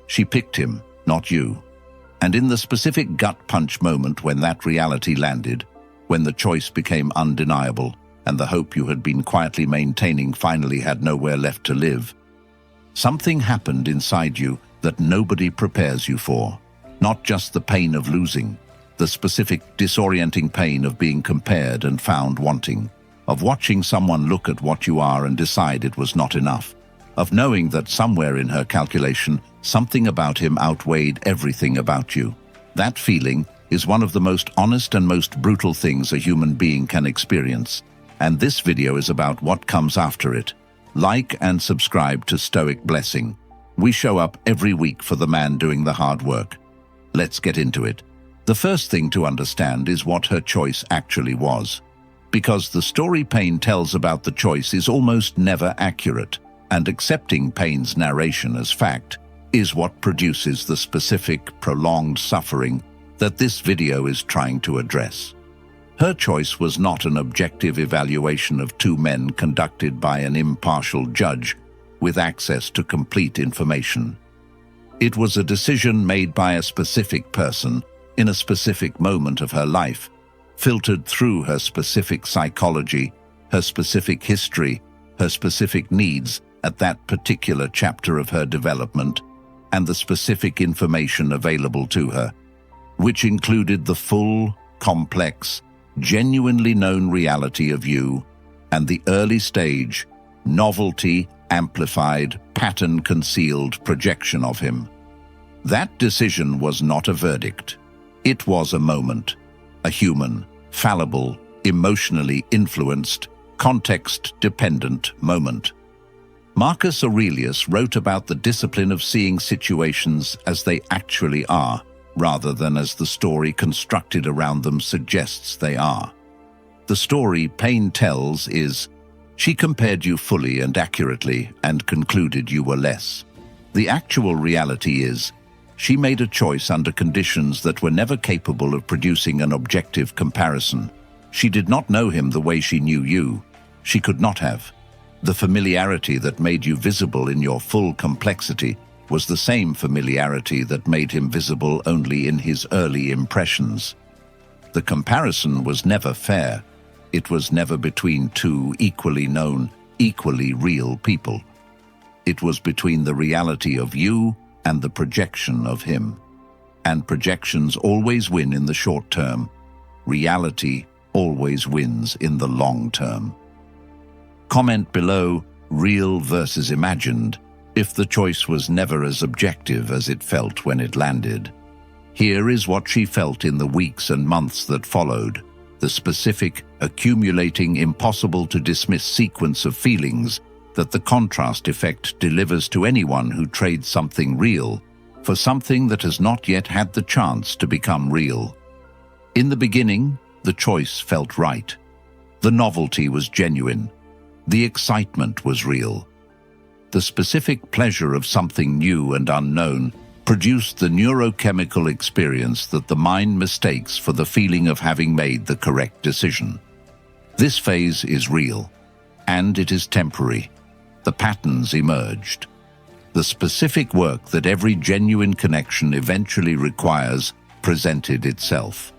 She picked him, not you. And in the specific gut punch moment when that reality landed, when the choice became undeniable and the hope you had been quietly maintaining finally had nowhere left to live, something happened inside you that nobody prepares you for. Not just the pain of losing, the specific disorienting pain of being compared and found wanting, of watching someone look at what you are and decide it was not enough, of knowing that somewhere in her calculation, something about him outweighed everything about you. That feeling is one of the most honest and most brutal things a human being can experience, and this video is about what comes after it. Like and subscribe to Stoic Blessing. We show up every week for the man doing the hard work. Let's get into it. The first thing to understand is what her choice actually was. Because the story Pain tells about the choice is almost never accurate, and accepting Pain's narration as fact is what produces the specific, prolonged suffering that this video is trying to address. Her choice was not an objective evaluation of two men conducted by an impartial judge with access to complete information. It was a decision made by a specific person in a specific moment of her life, filtered through her specific psychology, her specific history, her specific needs at that particular chapter of her development, and the specific information available to her, which included the full, complex, genuinely known reality of you and the early stage, novelty, amplified, pattern-concealed projection of him. That decision was not a verdict. It was a moment, a human, fallible, emotionally influenced, context-dependent moment. Marcus Aurelius wrote about the discipline of seeing situations as they actually are, rather than as the story constructed around them suggests they are. The story Pain tells is, she compared you fully and accurately and concluded you were less. The actual reality is, she made a choice under conditions that were never capable of producing an objective comparison. She did not know him the way she knew you. She could not have. The familiarity that made you visible in your full complexity was the same familiarity that made him visible only in his early impressions. The comparison was never fair. It was never between two equally known, equally real people. It was between the reality of you and the projection of him. And projections always win in the short term. Reality always wins in the long term. Comment below, real versus imagined, if the choice was never as objective as it felt when it landed. Here is what she felt in the weeks and months that followed, the specific, accumulating, impossible-to-dismiss sequence of feelings that the contrast effect delivers to anyone who trades something real for something that has not yet had the chance to become real. In the beginning, the choice felt right. The novelty was genuine. The excitement was real. The specific pleasure of something new and unknown produced the neurochemical experience that the mind mistakes for the feeling of having made the correct decision. This phase is real, and it is temporary. The patterns emerged. The specific work that every genuine connection eventually requires presented itself.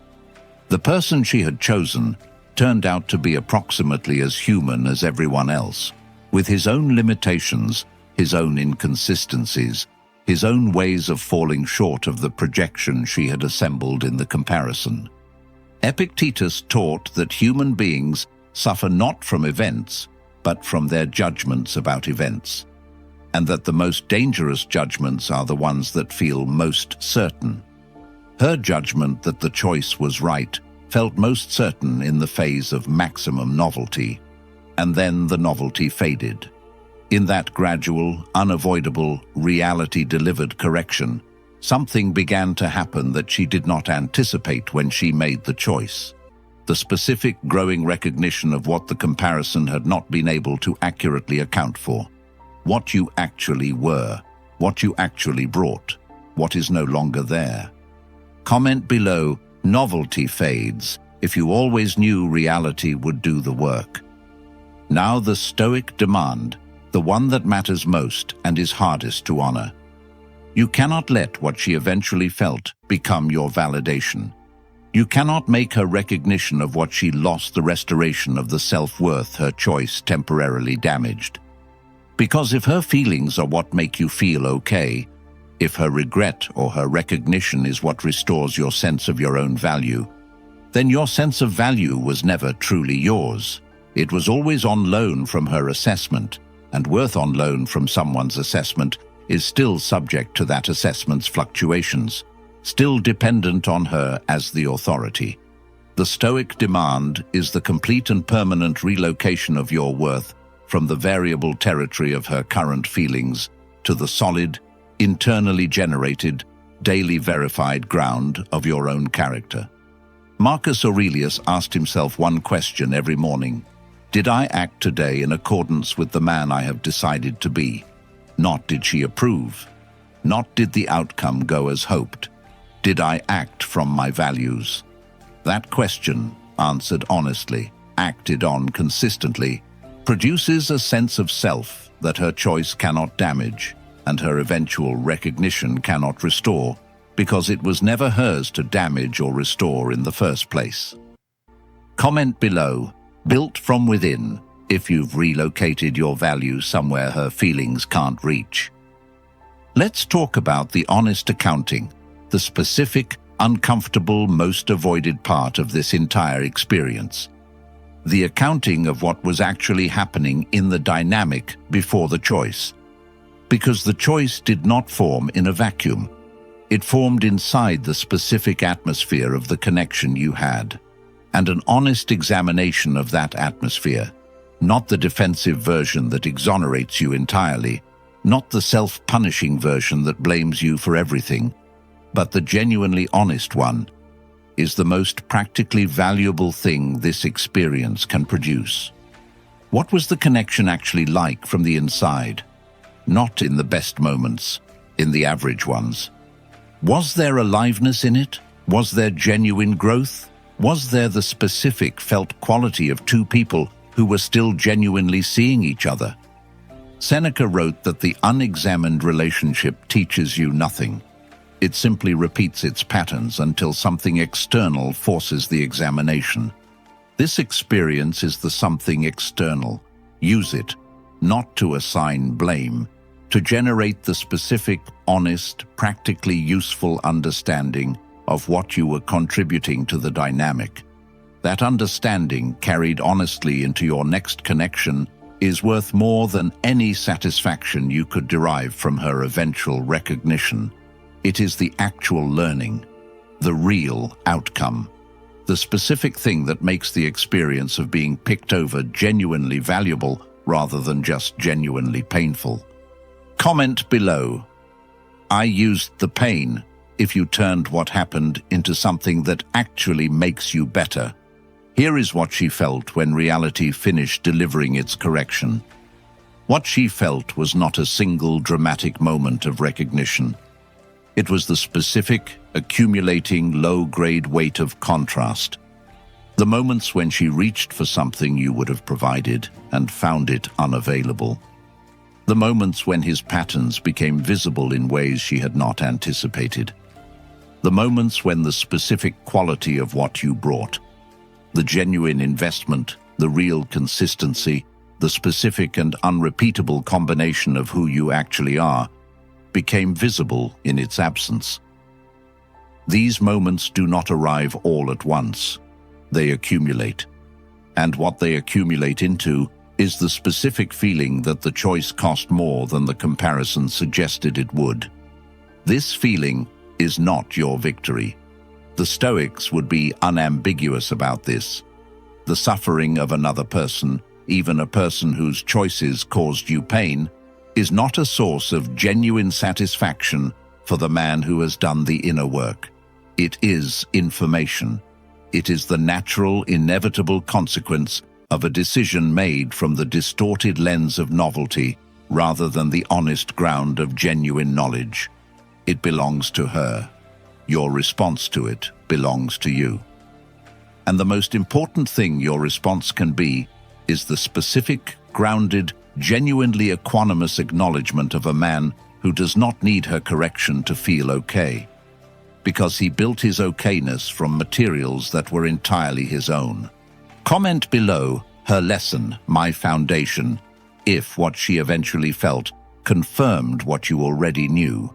The person she had chosen turned out to be approximately as human as everyone else, with his own limitations, his own inconsistencies, his own ways of falling short of the projection she had assembled in the comparison. Epictetus taught that human beings suffer not from events, but from their judgments about events, and that the most dangerous judgments are the ones that feel most certain. Her judgment that the choice was right felt most certain in the phase of maximum novelty, and then the novelty faded. In that gradual, unavoidable, reality-delivered correction, something began to happen that she did not anticipate when she made the choice. The specific growing recognition of what the comparison had not been able to accurately account for. What you actually were, what you actually brought, what is no longer there. Comment below, novelty fades, if you always knew reality would do the work. Now the Stoic demand, the one that matters most and is hardest to honor. You cannot let what she eventually felt become your validation. You cannot make her recognition of what she lost the restoration of the self-worth her choice temporarily damaged. Because if her feelings are what make you feel okay, if her regret or her recognition is what restores your sense of your own value, then your sense of value was never truly yours. It was always on loan from her assessment, and worth on loan from someone's assessment is still subject to that assessment's fluctuations, still dependent on her as the authority. The Stoic demand is the complete and permanent relocation of your worth from the variable territory of her current feelings to the solid, internally generated, daily verified ground of your own character. Marcus Aurelius asked himself one question every morning: did I act today in accordance with the man I have decided to be? Not did she approve. Not did the outcome go as hoped. Did I act from my values? That question, answered honestly, acted on consistently, produces a sense of self that her choice cannot damage and her eventual recognition cannot restore, because it was never hers to damage or restore in the first place. Comment below, built from within, if you've relocated your values somewhere her feelings can't reach. Let's talk about the honest accounting, the specific, uncomfortable, most avoided part of this entire experience. The accounting of what was actually happening in the dynamic before the choice. Because the choice did not form in a vacuum. It formed inside the specific atmosphere of the connection you had. And an honest examination of that atmosphere, not the defensive version that exonerates you entirely, not the self-punishing version that blames you for everything, but the genuinely honest one, is the most practically valuable thing this experience can produce. What was the connection actually like from the inside? Not in the best moments, in the average ones. Was there aliveness in it? Was there genuine growth? Was there the specific felt quality of two people who were still genuinely seeing each other? Seneca wrote that the unexamined relationship teaches you nothing. It simply repeats its patterns until something external forces the examination. This experience is the something external. Use it, not to assign blame, to generate the specific, honest, practically useful understanding of what you were contributing to the dynamic. That understanding, carried honestly into your next connection, is worth more than any satisfaction you could derive from her eventual recognition. It is the actual learning, the real outcome, the specific thing that makes the experience of being picked over genuinely valuable rather than just genuinely painful. Comment below. I used the pain if you turned what happened into something that actually makes you better. Here is what she felt when reality finished delivering its correction. What she felt was not a single dramatic moment of recognition. It was the specific, accumulating, low-grade weight of contrast. The moments when she reached for something you would have provided and found it unavailable. The moments when his patterns became visible in ways she had not anticipated. The moments when the specific quality of what you brought, the genuine investment, the real consistency, the specific and unrepeatable combination of who you actually are, became visible in its absence. These moments do not arrive all at once. They accumulate. And what they accumulate into is the specific feeling that the choice cost more than the comparison suggested it would. This feeling is not your victory. The Stoics would be unambiguous about this. The suffering of another person, even a person whose choices caused you pain, is not a source of genuine satisfaction for the man who has done the inner work. It is information. It is the natural, inevitable consequence of a decision made from the distorted lens of novelty rather than the honest ground of genuine knowledge. It belongs to her. Your response to it belongs to you. And the most important thing your response can be is the specific, grounded, genuinely equanimous acknowledgement of a man who does not need her correction to feel okay, because he built his okayness from materials that were entirely his own. Comment below her lesson, my foundation, if what she eventually felt confirmed what you already knew.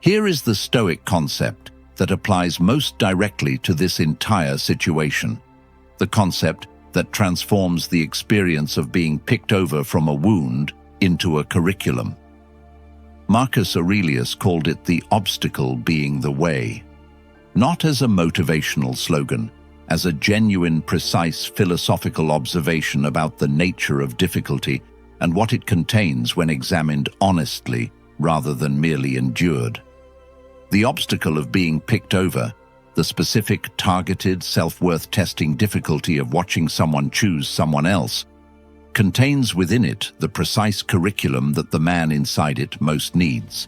Here is the Stoic concept that applies most directly to this entire situation. The concept that transforms the experience of being picked over from a wound into a curriculum. Marcus Aurelius called it the obstacle being the way. Not as a motivational slogan, as a genuine, precise philosophical observation about the nature of difficulty and what it contains when examined honestly rather than merely endured. The obstacle of being picked over, the specific targeted self-worth testing difficulty of watching someone choose someone else, contains within it the precise curriculum that the man inside it most needs.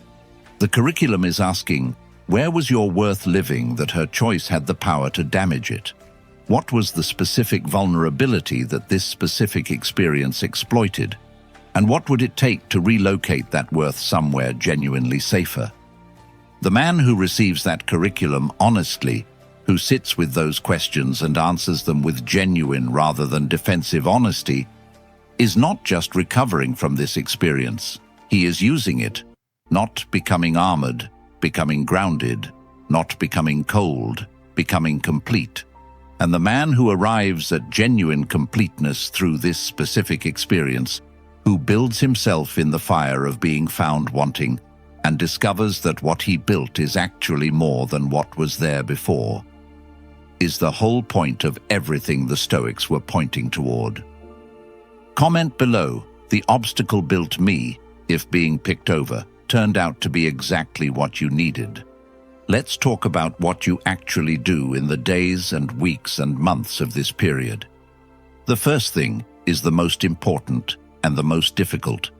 The curriculum is asking, where was your worth living that her choice had the power to damage it? What was the specific vulnerability that this specific experience exploited? And what would it take to relocate that worth somewhere genuinely safer? The man who receives that curriculum honestly, who sits with those questions and answers them with genuine rather than defensive honesty, is not just recovering from this experience. He is using it, not becoming armored, becoming grounded, not becoming cold, becoming complete. And the man who arrives at genuine completeness through this specific experience, who builds himself in the fire of being found wanting, and discovers that what he built is actually more than what was there before, is the whole point of everything the Stoics were pointing toward. Comment below, the obstacle built me, if being picked over turned out to be exactly what you needed. Let's talk about what you actually do in the days and weeks and months of this period. The first thing is the most important and the most difficult.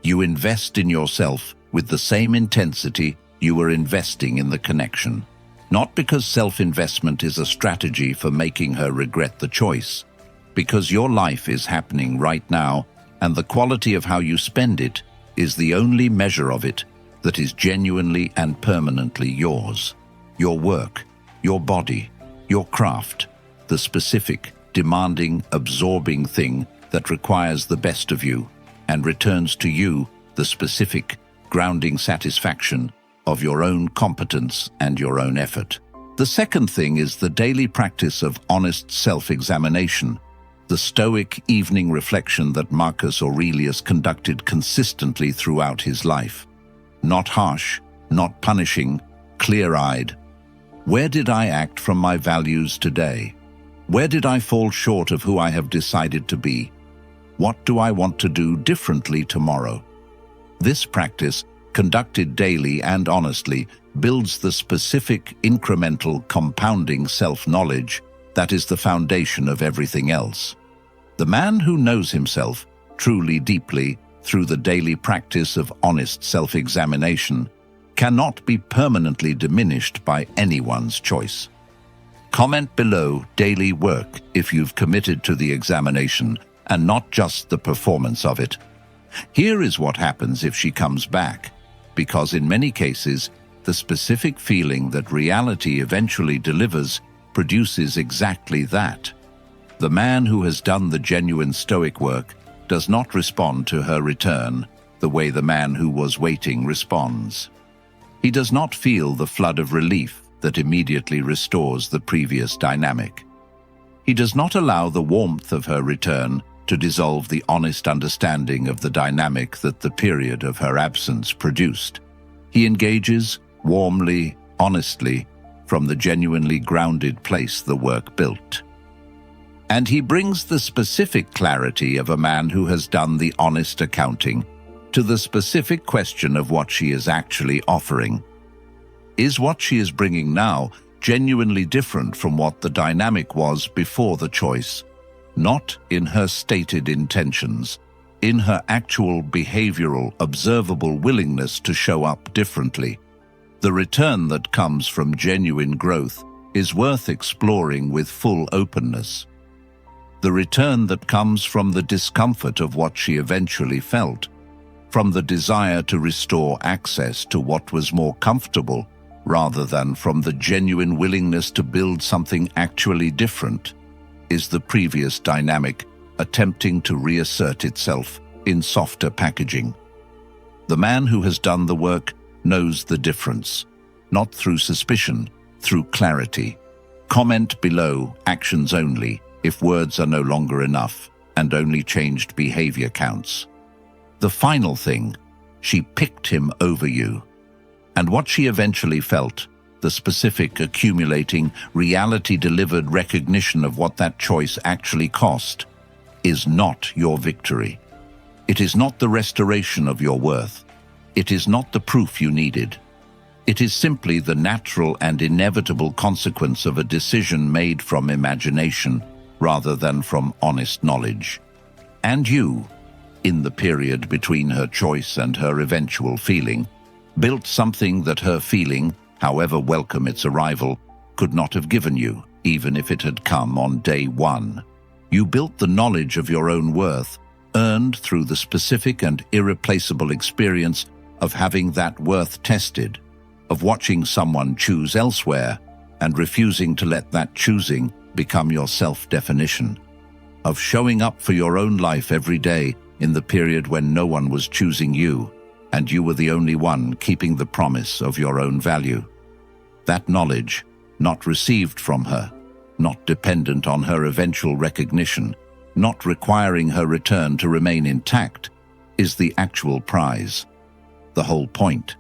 You invest in yourself with the same intensity you were investing in the connection. Not because self-investment is a strategy for making her regret the choice, because your life is happening right now, and the quality of how you spend it is the only measure of it that is genuinely and permanently yours. Your work, your body, your craft, the specific, demanding, absorbing thing that requires the best of you and returns to you the specific, grounding satisfaction of your own competence and your own effort. The second thing is the daily practice of honest self-examination, the Stoic evening reflection that Marcus Aurelius conducted consistently throughout his life. Not harsh, not punishing, clear-eyed. Where did I act from my values today? Where did I fall short of who I have decided to be? What do I want to do differently tomorrow? This practice, conducted daily and honestly, builds the specific, incremental, compounding self-knowledge that is the foundation of everything else. The man who knows himself truly deeply through the daily practice of honest self-examination cannot be permanently diminished by anyone's choice. Comment below daily work if you've committed to the examination and not just the performance of it. Here is what happens if she comes back, because in many cases, the specific feeling that reality eventually delivers produces exactly that. The man who has done the genuine Stoic work does not respond to her return the way the man who was waiting responds. He does not feel the flood of relief that immediately restores the previous dynamic. He does not allow the warmth of her return to dissolve the honest understanding of the dynamic that the period of her absence produced. He engages warmly, honestly, from the genuinely grounded place the work built. And he brings the specific clarity of a man who has done the honest accounting to the specific question of what she is actually offering. Is what she is bringing now genuinely different from what the dynamic was before the choice? Not in her stated intentions, in her actual behavioral, observable willingness to show up differently. The return that comes from genuine growth is worth exploring with full openness. The return that comes from the discomfort of what she eventually felt, from the desire to restore access to what was more comfortable, rather than from the genuine willingness to build something actually different, is the previous dynamic attempting to reassert itself in softer packaging. The man who has done the work knows the difference, not through suspicion, through clarity. Comment below, actions only, if words are no longer enough and only changed behavior counts. The final thing, she picked him over you. And what she eventually felt, the specific, accumulating, reality-delivered recognition of what that choice actually cost, is not your victory. It is not the restoration of your worth. It is not the proof you needed. It is simply the natural and inevitable consequence of a decision made from imagination rather than from honest knowledge. And you, in the period between her choice and her eventual feeling, built something that her feeling, however welcome its arrival, could not have given you, even if it had come on day one. You built the knowledge of your own worth, earned through the specific and irreplaceable experience of having that worth tested, of watching someone choose elsewhere and refusing to let that choosing become your self-definition, of showing up for your own life every day in the period when no one was choosing you, and you were the only one keeping the promise of your own value. That knowledge, not received from her, not dependent on her eventual recognition, not requiring her return to remain intact, is the actual prize. The whole point,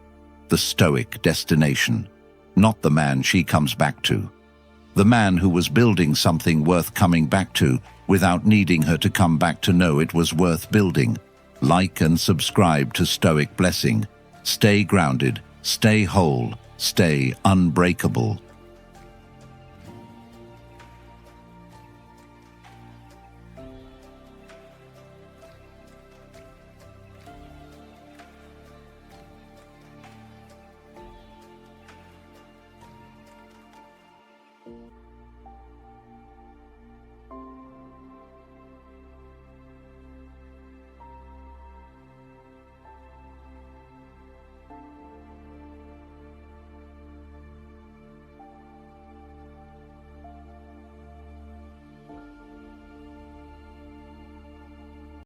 the Stoic destination, not the man she comes back to. The man who was building something worth coming back to without needing her to come back to know it was worth building. Like and subscribe to Stoic Blessing. Stay grounded, stay whole, stay unbreakable.